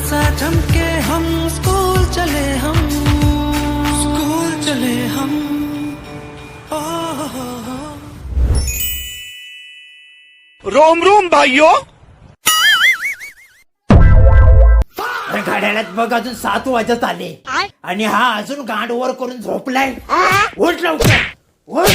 सा चमके हम स्कूल चले हम ओ, रोम रोम भाइयों. घड्याळात बघ अजून 7 वाजत आले आणि हा अजून गांड वर करून झोपलाय. उठ लवकर उठ.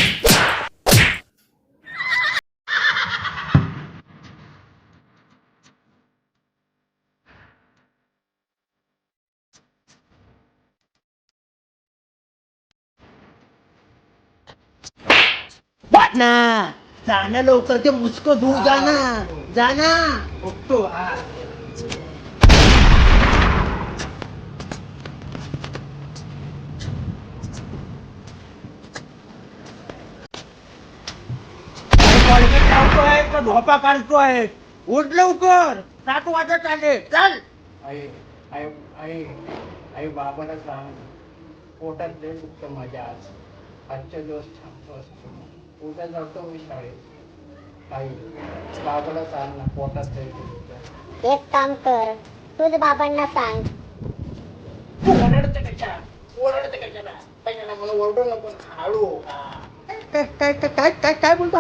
ना जाणं लवकर ते मुस्क धुऊ जाना उठतो. ढोपा काढतोय. उठ लवकर 7 वाजत आले. चल. आई आई आई आई बाबाला सांग पोटात लय दुखतं माझ्या आजच्या दिवस थांबतो असतो उद्या जातो मी शाळेत. आई बाबाला सांग ना पोटात लय दुखतं. एक काम कर तुझ बाबांना सांग. तू ओरडते कशाला मला ओरडू नको ना. हळू काय बोलतो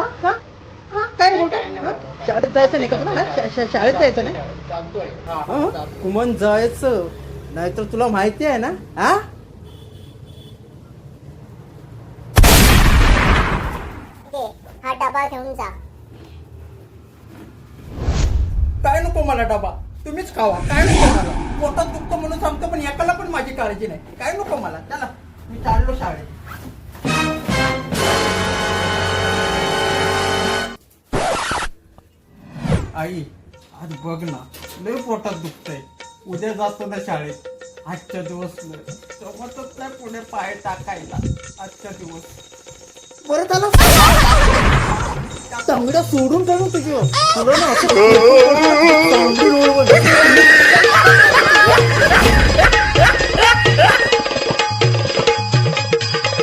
काय बोलतो. शाळेत जायचं नाही का. शाळेत जायचं नाही. जातोय कुमन जायचं नाहीतर तुला माहिती आहे ना. हा डबा घेऊन जा. काय नको मला डबा. तुम्हीच खावा. काय नको मला. पोटात दुखतं म्हणून सांगतो पण एकाला पण माझी काळजी नाही. काय नको मला. चला मी चाललो शाळेत. आई आज बघ ना लय पोटात दुखतंय. उद्या जातो ना शाळेत. आजच्या दिवस जमतच नाही पुढे पाय टाकायला. आजच्या दिवस बरं झालं. चांगलं सोडून ठेवू तुझी तुला ना असं